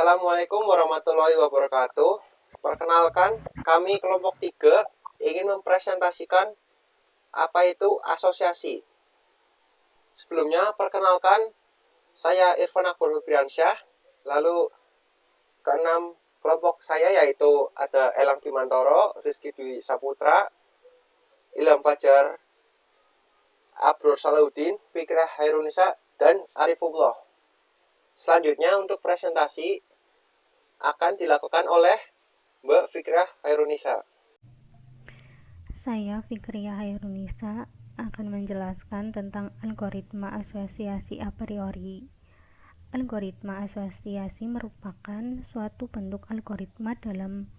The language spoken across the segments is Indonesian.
Assalamualaikum warahmatullahi wabarakatuh. Perkenalkan, kami kelompok 3 ingin mempresentasikan apa itu asosiasi. Sebelumnya, perkenalkan, saya Irfan Akbar Febriansyah. Lalu keenam kelompok saya yaitu ada Elang Bimantoro, Rizky Dwi Saputra, Ilham Fajar, Abror Salahuddin, Fikrah Hairunisa, dan Arifullah. Selanjutnya untuk presentasi akan dilakukan oleh Mbak Fikrah Hairunisa. Saya Fikriya Hairunisa akan menjelaskan tentang algoritma asosiasi a priori. Algoritma asosiasi merupakan suatu bentuk algoritma dalam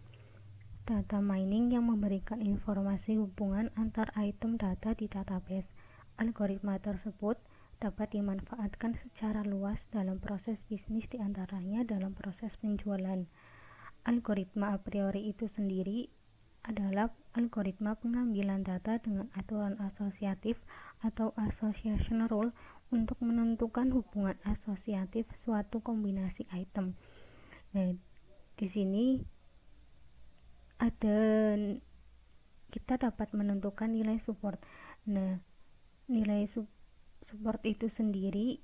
data mining yang memberikan informasi hubungan antar item data di database. Algoritma tersebut dapat dimanfaatkan secara luas dalam proses bisnis, diantaranya dalam proses penjualan. Algoritma a priori itu sendiri adalah algoritma pengambilan data dengan aturan asosiatif atau association rule untuk menentukan hubungan asosiatif suatu kombinasi item. Nah, di sini kita dapat menentukan nilai support. Nah, nilai support itu sendiri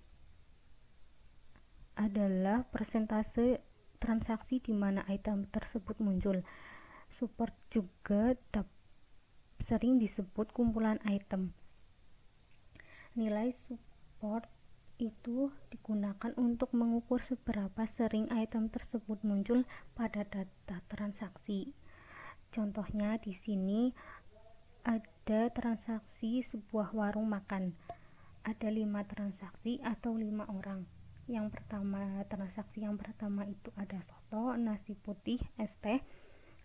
adalah persentase transaksi di mana item tersebut muncul. Support juga sering disebut kumpulan item. Nilai support itu digunakan untuk mengukur seberapa sering item tersebut muncul pada data transaksi. Contohnya di sini ada transaksi sebuah warung makan. Ada 5 transaksi atau 5 orang. Transaksi yang pertama itu ada soto, nasi putih, es teh.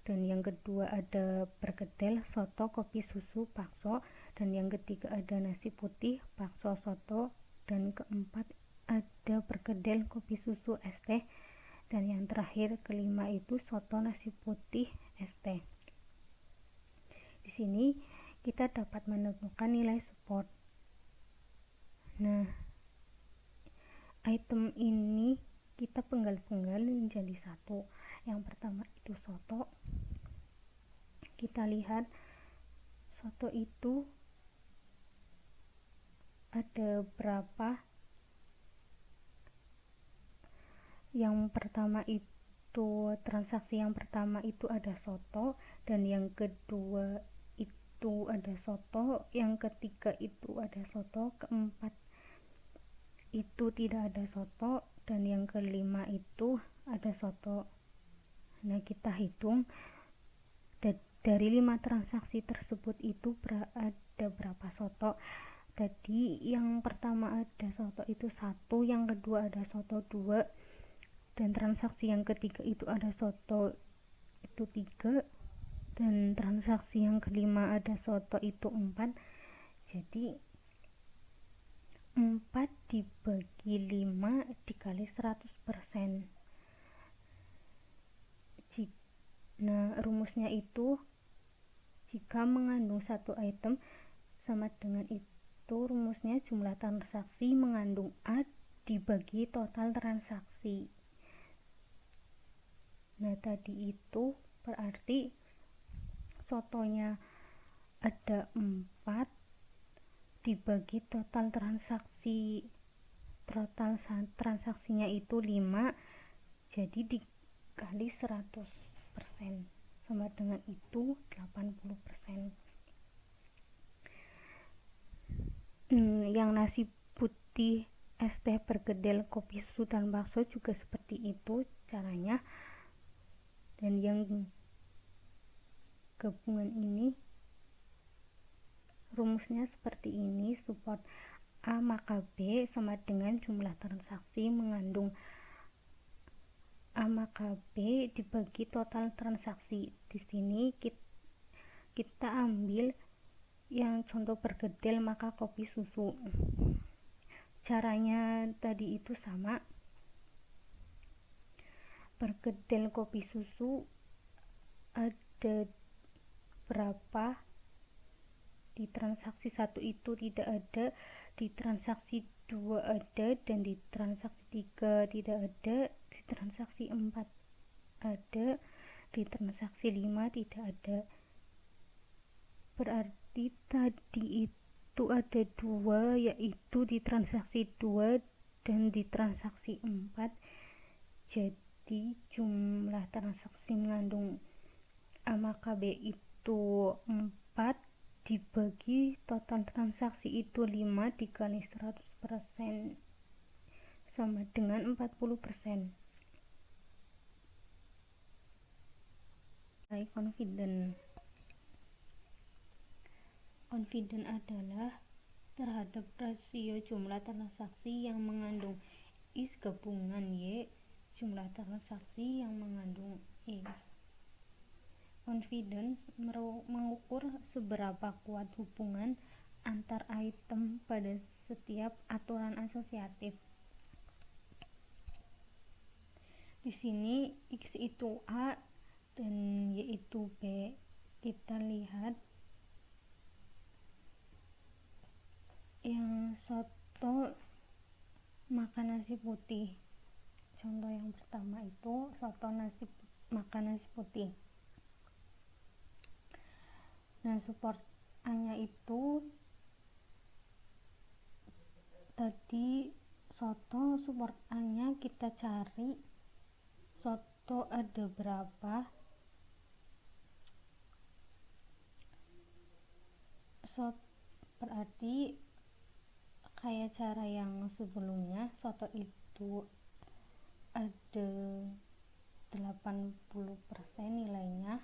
Dan yang kedua ada perkedel, soto, kopi, susu, bakso. Dan yang ketiga ada nasi putih, bakso, soto. Dan keempat ada perkedel, kopi, susu, es teh. Dan yang terakhir kelima itu soto, nasi putih, es teh. Di sini kita dapat menentukan nilai support. Nah, item ini kita penggal-penggal menjadi satu. Yang pertama itu soto. Kita lihat soto itu ada berapa. Yang pertama itu transaksi yang pertama itu ada soto, dan yang kedua itu ada soto, yang ketiga itu ada soto, keempat itu tidak ada soto, dan yang kelima itu ada soto. Nah, kita hitung dari 5 transaksi tersebut itu ada berapa soto. Tadi yang pertama ada soto itu 1, yang kedua ada soto 2, dan transaksi yang ketiga itu ada soto itu 3, dan transaksi yang kelima ada soto itu 4. Jadi 4 dibagi 5 dikali 100%. Nah, rumusnya itu jika mengandung satu item sama dengan itu rumusnya jumlah transaksi mengandung A dibagi total transaksi. Nah, tadi itu berarti sotonya ada 4 dibagi total transaksinya itu 5, jadi dikali 100% sama dengan itu 80%. Yang nasi putih, es teh, perkedel, kopi, susu, dan bakso juga seperti itu caranya. Dan yang gabungan ini rumusnya seperti ini. Support A maka B sama dengan jumlah transaksi mengandung A maka B dibagi total transaksi. Di sini kita ambil yang contoh perkedel maka kopi, susu. Caranya tadi itu sama. Perkedel, kopi, susu ada berapa, di transaksi 1 itu tidak ada, di transaksi 2 ada, dan di transaksi 3 tidak ada, di transaksi 4 ada, di transaksi 5 tidak ada. Berarti tadi itu ada 2, yaitu di transaksi 2 dan di transaksi 4. Jadi jumlah transaksi mengandung A maka B itu 4 dibagi total transaksi itu 5 dikali 100% sama dengan 40%. Confident adalah terhadap rasio jumlah transaksi yang mengandung X gabungan Y jumlah transaksi yang mengandung X. Confidence mengukur seberapa kuat hubungan antar item pada setiap aturan asosiatif. Di sini X itu A dan Y itu B. Kita lihat yang soto makan nasi putih. Contoh yang pertama itu soto makan nasi putih. Nah, support A-nya itu tadi soto, support A-nya kita cari soto ada berapa. Berarti kayak cara yang sebelumnya, soto itu ada 80% nilainya.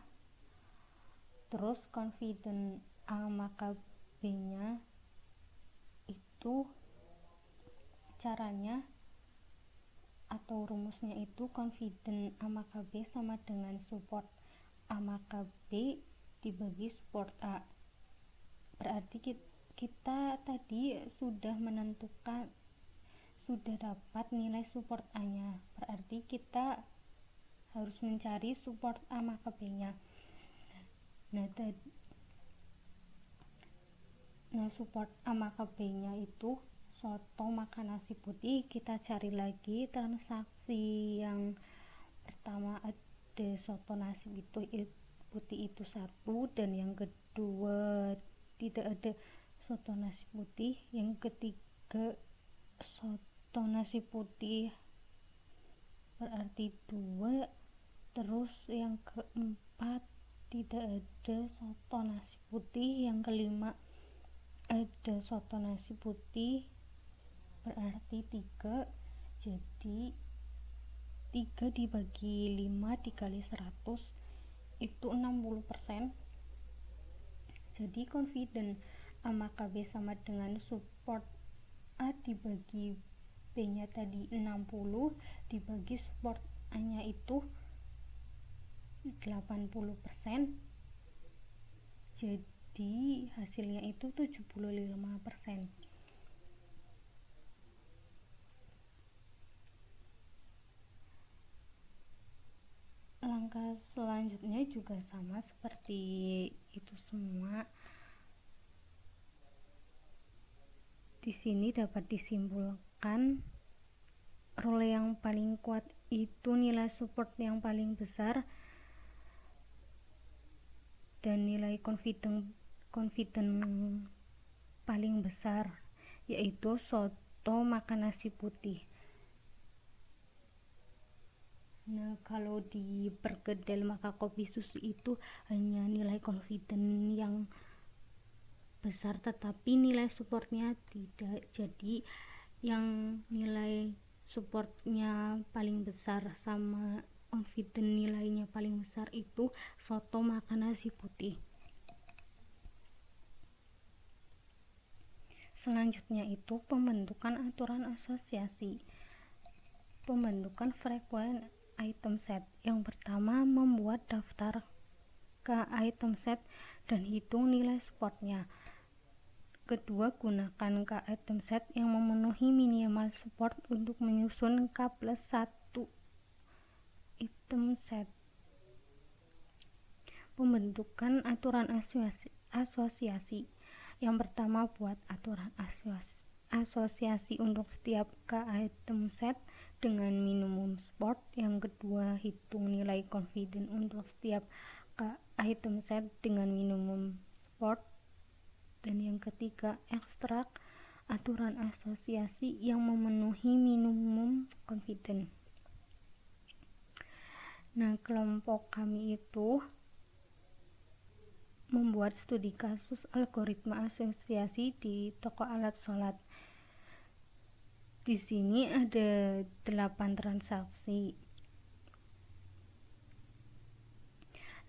Terus confident A maka B nya itu caranya atau rumusnya itu confident A maka B sama dengan support A maka B dibagi support A. Berarti kita tadi sudah dapat nilai support A nya. Berarti kita harus mencari support A maka B nya. Nah, support A maka B nya itu soto makan nasi putih. Kita cari lagi transaksi yang pertama ada soto nasi putih itu 1, dan yang kedua tidak ada soto nasi putih, yang ketiga soto nasi putih berarti 2, terus yang keempat tidak ada soto nasi putih, yang kelima ada soto nasi putih berarti 3. Jadi 3 dibagi 5 dikali 100 itu 60%. Jadi confident A maka B sama dengan support A dibagi B nya tadi 60 dibagi support A nya itu 80%. Jadi hasilnya itu 75%. Langkah selanjutnya juga sama seperti itu semua. Di sini dapat disimpulkan role yang paling kuat itu nilai support yang paling besar dan nilai confident paling besar, yaitu soto makan nasi putih. Nah, kalau diperkedel maka kopi susu itu hanya nilai confident yang besar tetapi nilai supportnya tidak. Jadi yang nilai supportnya paling besar sama confident nilainya paling besar itu soto makan nasi putih. Selanjutnya itu pembentukan aturan asosiasi. Pembentukan frequent item set. Yang pertama, membuat daftar ke item set dan hitung nilai supportnya. Kedua, gunakan K item set yang memenuhi minimal support untuk menyusun K+1 item set. Pembentukan aturan asosiasi. Yang pertama, buat aturan asosiasi untuk setiap k-item set dengan minimum support. Yang kedua, hitung nilai confidence untuk setiap k-item set dengan minimum support. Dan yang ketiga, ekstrak aturan asosiasi yang memenuhi minimum confidence. Nah, kelompok kami itu membuat studi kasus algoritma asosiasi di toko alat sholat. Di sini ada 8 transaksi.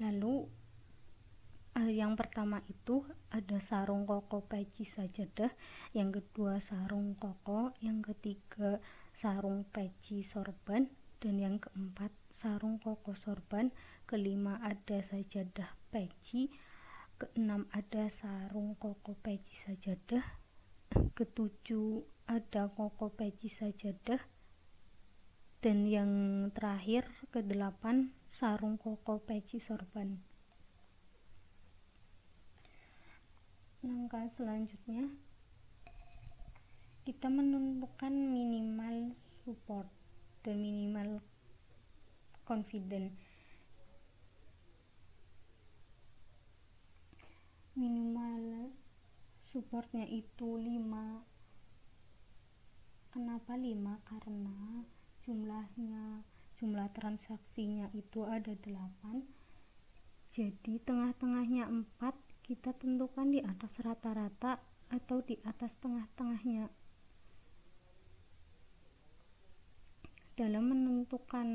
Lalu yang pertama itu ada sarung koko peci sajadah, yang kedua sarung koko, yang ketiga sarung peci sorban, dan yang keempat sarung koko sorban, kelima ada sajadah peci, keenam ada sarung koko peci sajadah, ketujuh ada koko peci sajadah, dan yang terakhir kedelapan sarung koko peci sorban. Langkah selanjutnya kita menentukan minimal support dan minimal confidence. Minimal supportnya itu 5. Kenapa 5? Karena jumlah transaksinya itu ada 8, jadi tengah-tengahnya 4. Kita tentukan di atas rata-rata atau di atas tengah-tengahnya. Dalam menentukan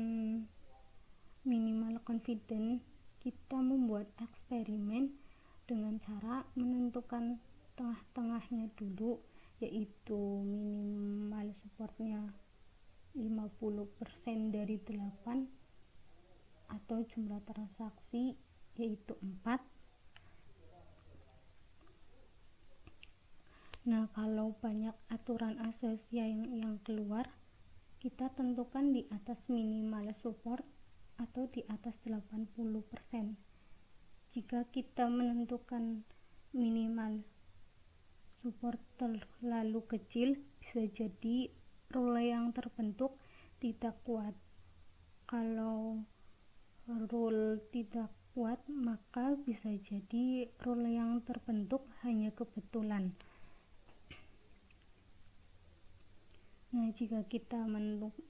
minimal confidence, kita membuat eksperimen dengan cara menentukan tengah-tengahnya dulu, yaitu minimal supportnya 50% dari 8 atau jumlah transaksi yaitu 4. Nah, kalau banyak aturan asosiasi yang keluar, kita tentukan di atas minimal support atau di atas 80%. Jika kita menentukan minimal support terlalu kecil, bisa jadi rule yang terbentuk tidak kuat. Kalau rule tidak kuat, maka bisa jadi rule yang terbentuk hanya kebetulan. Nah, jika kita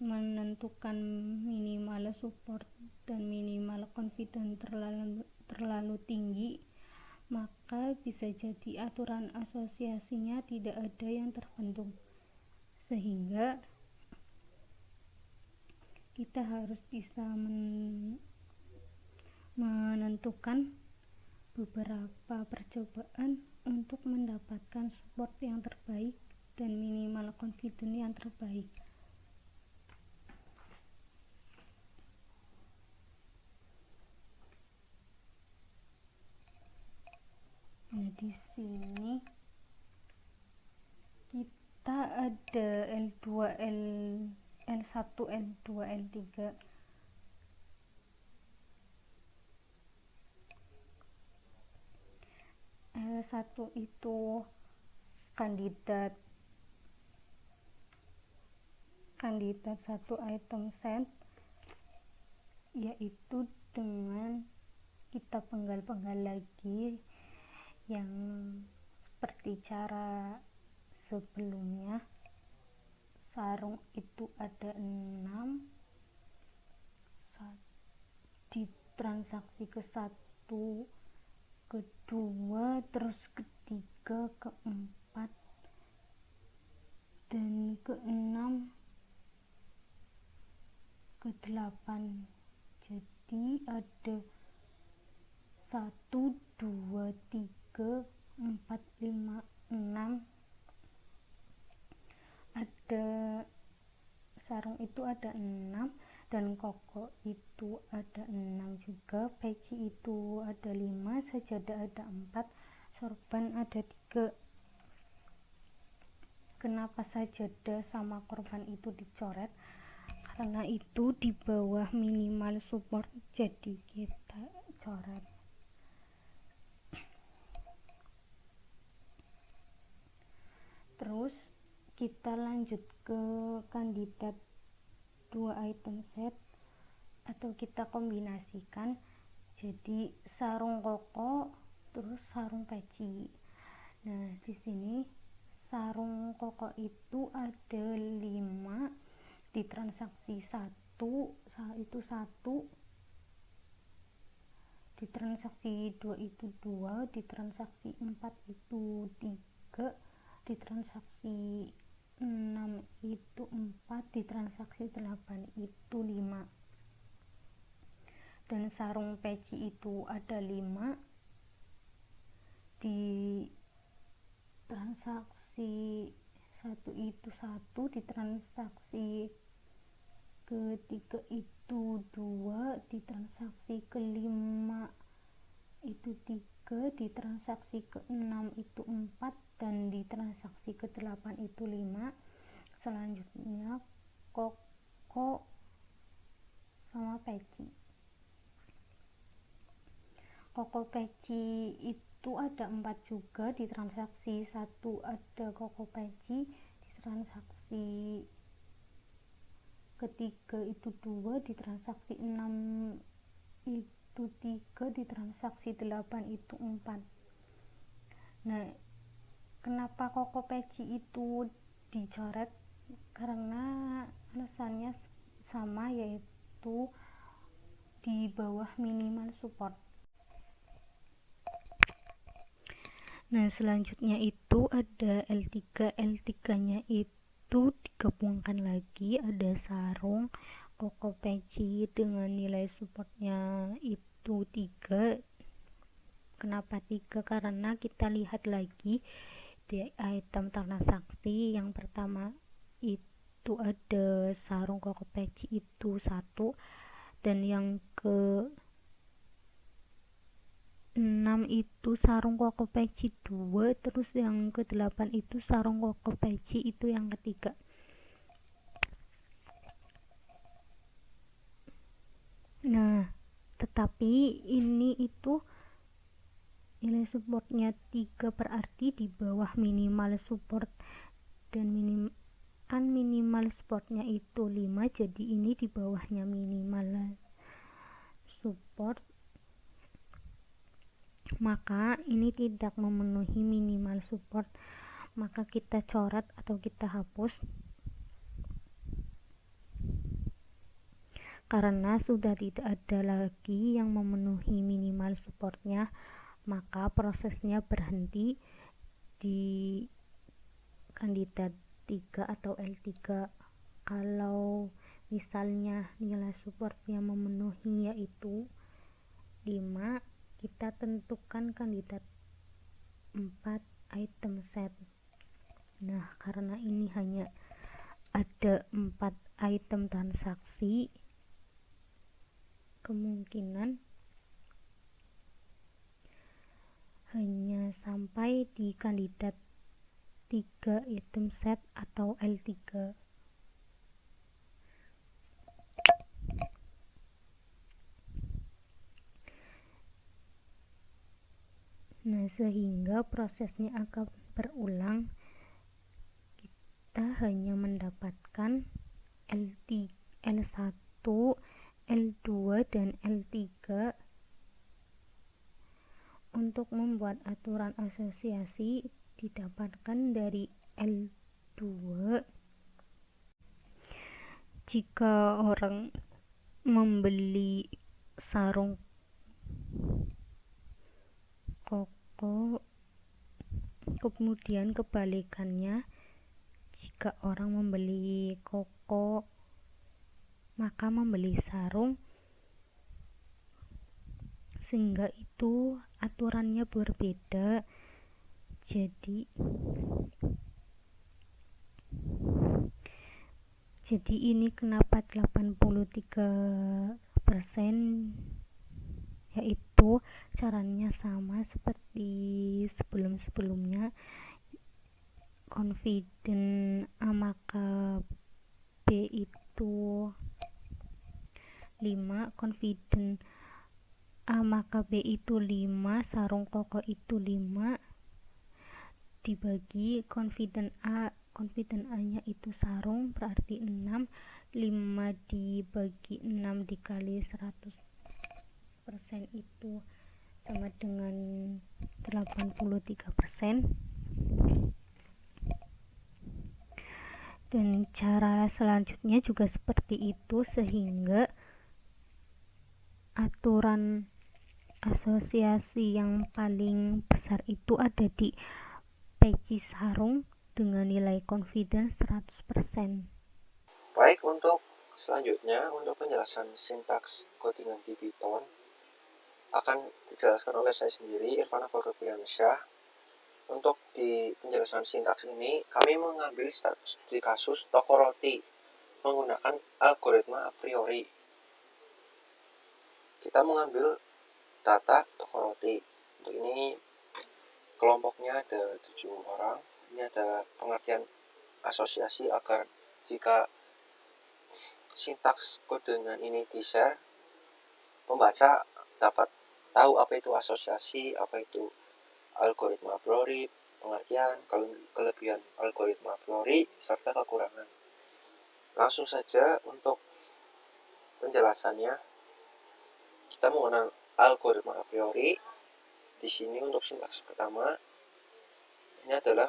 menentukan minimal support dan minimal confidence terlalu tinggi, maka bisa jadi aturan asosiasinya tidak ada yang terbentuk, sehingga kita harus bisa menentukan beberapa percobaan untuk mendapatkan support yang terbaik dan minimal confidence yang terbaik. Nah, di sini kita ada L2, L1, L2, L3. L1 itu kandidat satu item set, yaitu dengan kita penggal-penggal lagi yang seperti cara sebelumnya. Sarung itu ada 6 di transaksi ke-1, kedua, terus ketiga, keempat, dan ke-6, ke-8. Jadi ada 1, 2, 3, 4, 5, 6. Ada sarung itu ada 6, dan koko itu ada 6 juga, peci itu ada 5, sajadah ada 4, sorban ada 3. Kenapa sajadah sama korban itu dicoret? Karena itu di bawah minimal support, jadi kita coret. Terus kita lanjut ke kandidat 2 item set atau kita kombinasikan jadi sarung koko terus sarung peci. Nah, di sini sarung koko itu ada 5, di transaksi 1 itu 1, di transaksi 2 itu 2, di transaksi 4 itu 3, di transaksi 6 itu 4, di transaksi 8 itu 5. Dan sarung peci itu ada 5, di transaksi 1 itu 1, di transaksi ketiga itu 2, di transaksi kelima itu 3, di transaksi ke-6 itu 4, dan di transaksi ke-8 itu 5. Selanjutnya koko sama peci. Koko peci itu ada 4 juga, di transaksi 1 ada koko peci, di transaksi ketiga itu 2, di transaksi 6 itu 3, di transaksi 8 itu 4. Nah, kenapa koko peci itu dicoret? Karena alasannya sama, yaitu di bawah minimal support. Nah, selanjutnya itu ada L3. L3 nya itu digabungkan lagi, ada sarung koko peci dengan nilai supportnya itu 3. Kenapa 3? Karena kita lihat lagi di item transaksi yang pertama itu ada sarung koko peci itu 1, dan yang ke 6 itu sarung koko peci 2, terus yang ke-8 itu sarung koko peci itu yang ketiga. Nah, tetapi ini itu nilai supportnya 3, berarti di bawah minimal support, dan minimal supportnya itu 5, jadi ini di bawahnya minimal support, maka ini tidak memenuhi minimal support, maka kita coret atau kita hapus karena sudah tidak ada lagi yang memenuhi minimal supportnya, maka prosesnya berhenti di kandidat 3 atau L3. Kalau misalnya nilai supportnya memenuhi yaitu 5, kita tentukan kandidat 4 item set. Nah, karena ini hanya ada 4 item transaksi, kemungkinan hanya sampai di kandidat 3 item set atau L3. Nah, sehingga prosesnya akan berulang, kita hanya mendapatkan L1, L2, dan L3. Untuk membuat aturan asosiasi didapatkan dari L2. Jika orang membeli sarung koko, kemudian kebalikannya, jika orang membeli koko maka membeli sarung, sehingga itu aturannya berbeda. Jadi ini kenapa 83%, yaitu caranya sama seperti sebelum-sebelumnya. Confident maka B itu 5, confident A maka B itu 5, sarung koko itu 5, dibagi confident A confident A-nya itu sarung, berarti 6. 5 dibagi 6 dikali 100% itu sama dengan 83%. Dan cara selanjutnya juga seperti itu, sehingga aturan asosiasi yang paling besar itu ada di peci sarung dengan nilai confidence 100%. Baik, untuk selanjutnya, untuk penjelasan sintaks codingan di Python akan dijelaskan oleh saya sendiri, Irfan Faruqiansyah. Untuk di penjelasan sintaks ini, kami mengambil studi kasus toko roti menggunakan algoritma a priori. Kita mengambil data toko roti. Untuk ini kelompoknya ada 7 orang. Ini ada pengertian asosiasi agar jika sintaks kodenya ini di-share, pembaca dapat tahu apa itu asosiasi, apa itu algoritma a priori, pengertian, kelebihan algoritma a priori, serta kekurangan. Langsung saja untuk penjelasannya, kita mengenal algoritma a priori. Di sini untuk sintaks pertama, ini adalah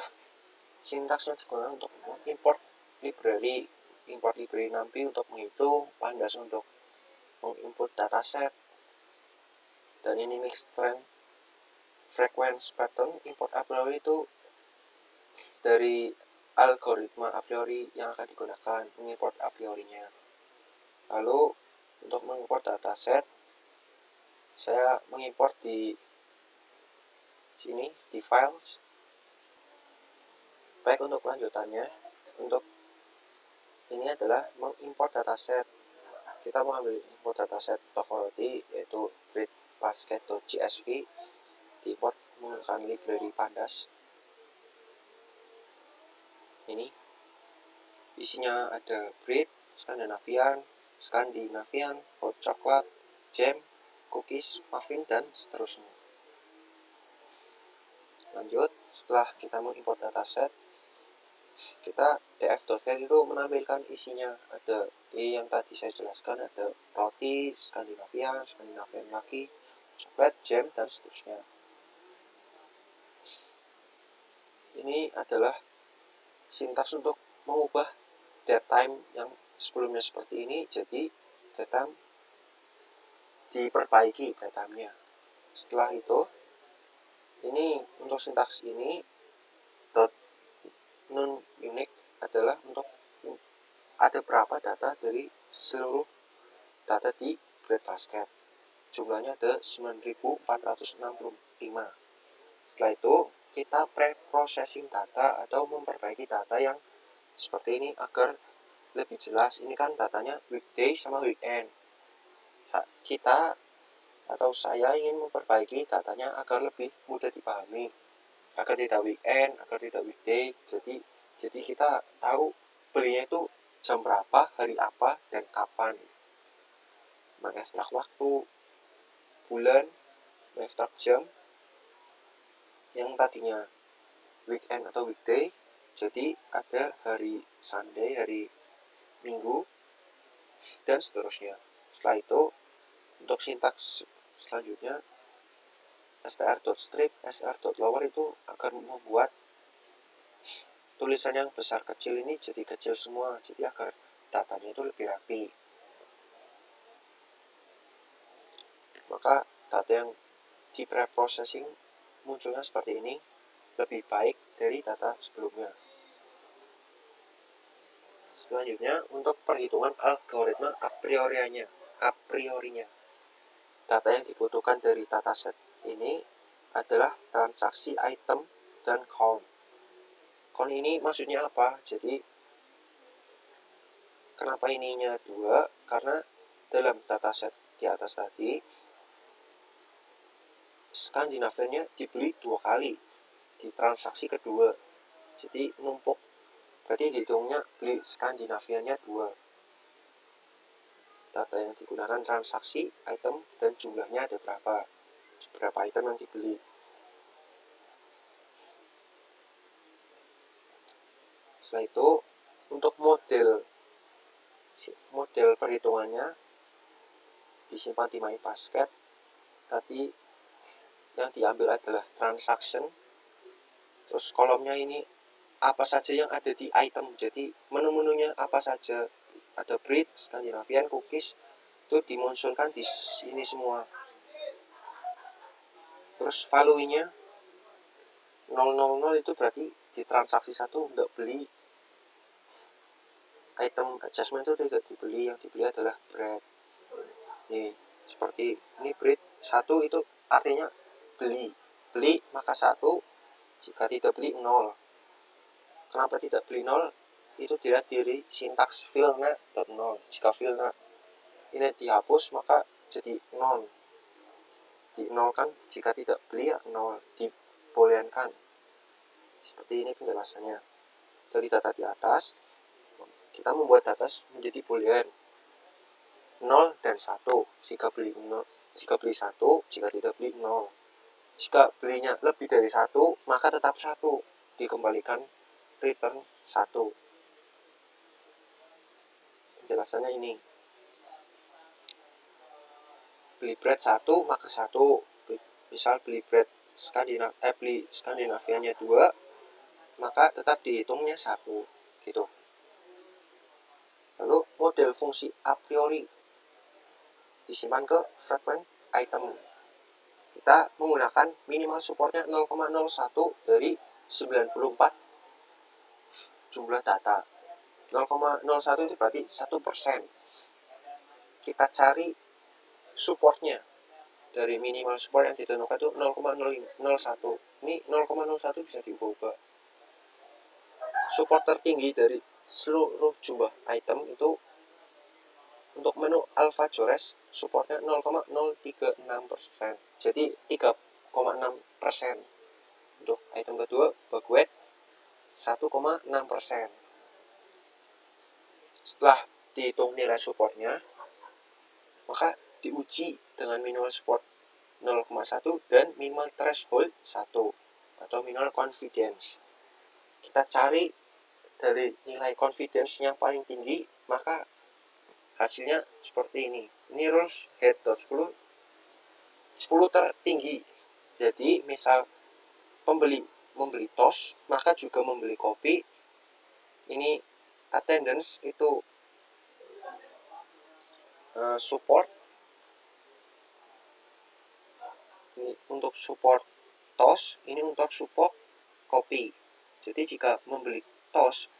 sintaks yang digunakan untuk mengimport library. Import library nanti untuk menghitung, pandas untuk menginput dataset, dan ini mixed trend frequency pattern. Import a priori itu dari algoritma a priori yang akan digunakan mengimport a priorinya. Lalu untuk mengimport dataset, saya mengimport di sini di files. Baik, untuk lanjutannya, untuk ini adalah mengimport dataset. Kita mengambil import dataset toko roti, yaitu breadbasket.csv, diimport menggunakan library pandas. Ini isinya ada bread, Skandinavian, hot chocolate, jam, cookies, muffin, dan seterusnya. Lanjut, setelah kita mengimport dataset, kita df.get itu menampilkan isinya. Ada yang tadi saya jelaskan, ada roti, Skandinavian lagi, coklat, jam, dan seterusnya. Ini adalah sintaks untuk mengubah datetime yang sebelumnya seperti ini jadi datetime, diperbaiki datetimenya. Setelah itu, ini untuk sintaks ini non unique adalah untuk ada berapa data dari seluruh data di breadbasket. Jumlahnya ada 9.465. Setelah itu, kita pre-processing data atau memperbaiki data yang seperti ini agar lebih jelas. Ini kan datanya weekday sama weekend. Kita atau saya ingin memperbaiki datanya agar lebih mudah dipahami, agar tidak weekend, agar tidak weekday. Jadi kita tahu belinya itu jam berapa, hari apa, dan kapan. Mengekstrak waktu, bulan, mengekstrak jam, yang tadinya weekend atau weekday, jadi ada hari Sunday, hari Minggu, dan seterusnya. Setelah itu, untuk sintaks selanjutnya, str.strip, str.lower itu akan membuat tulisan yang besar kecil ini jadi kecil semua, jadi agar datanya itu lebih rapi. Maka data yang di pre-processing munculnya seperti ini, lebih baik dari data sebelumnya. Selanjutnya, untuk perhitungan algoritma a priorinya. Data yang dibutuhkan dari dataset ini adalah transaksi item dan count. Count ini maksudnya apa? Jadi, kenapa ininya 2? Karena dalam dataset di atas tadi, Skandinaviannya dibeli 2 kali di transaksi kedua, jadi numpuk, berarti dihitungnya beli Skandinaviannya 2. Data yang digunakan transaksi, item, dan jumlahnya ada berapa item yang dibeli. Setelah itu untuk model perhitungannya disimpan di My Basket. Tadi yang diambil adalah transaction, terus kolomnya ini apa saja yang ada di item, jadi menu-menunya apa saja, ada breed, Scandinavian, cookies, itu dimunculkan di sini semua. Terus value-nya 000 itu berarti di transaksi 1 untuk beli item adjustment itu tidak dibeli, yang dibeli adalah bread. Nih, seperti ini breed 1 itu artinya beli maka 1, jika tidak beli 0. Kenapa tidak beli 0? Itu dilihat dari sintaks fill-nya .0. Jika fill-nya ini dihapus maka jadi 0. Di 0 kan jika tidak beli ya 0, dibooleankan. Seperti ini penjelasannya. Dari data di atas, kita membuat data menjadi boolean 0 dan 1. Jika beli 1, jika tidak beli 0. Jika belinya lebih dari 1, maka tetap 1, dikembalikan return 1. Penjelasannya ini. Beli bread 1 maka 1. Misal beli bread Skandinavianya 2, maka tetap dihitungnya 1 gitu. Lalu model fungsi a priori disimpan ke fragment item. Kita menggunakan minimal supportnya 0,01 dari 94 jumlah data. 0,01 itu berarti 1%. Kita cari supportnya dari minimal support yang ditentukan itu 0,01. Ini 0,01 bisa diubah. Support tertinggi dari seluruh jumlah item itu untuk menu Alpha Jores supportnya 0,036%. Jadi 3,6%. Untuk item kedua Bagwet 1,6%. Setelah dihitung nilai supportnya, maka diuji dengan minimal support 0,1 dan minimal threshold 1 atau minimal confidence. Kita cari dari nilai confidence yang paling tinggi, maka hasilnya seperti ini. Ini rules head 10 tertinggi. Jadi misal pembeli membeli toast, maka juga membeli kopi. Ini attendance itu support. Ini untuk support toast, ini untuk support kopi. Jadi jika membeli toast,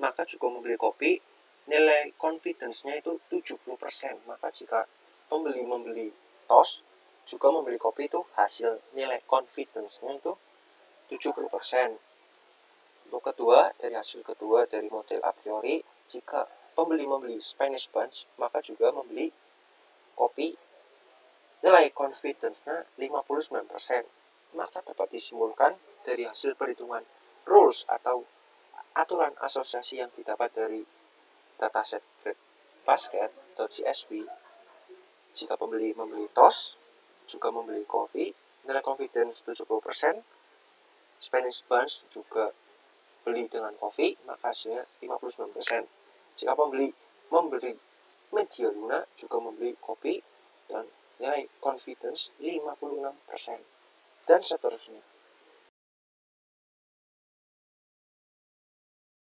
maka juga membeli kopi, nilai confidence-nya itu 70%. Maka jika pembeli membeli toast, juga membeli kopi, itu hasil nilai confidence-nya itu 70%. Untuk kedua, dari hasil kedua dari model a priori, jika pembeli membeli Spanish Bunch, maka juga membeli kopi, nilai confidence-nya 59%. Maka dapat disimpulkan dari hasil perhitungan rules atau aturan asosiasi yang didapat dari dataset basket.csv, jika pembeli membeli toast, juga membeli kopi, nilai confidence 70%, Spanish Bunch juga beli dengan kopi, maka hasilnya 59%. Jika pembeli membeli Media Luna, juga membeli kopi, dan nilai confidence 56%, dan seterusnya.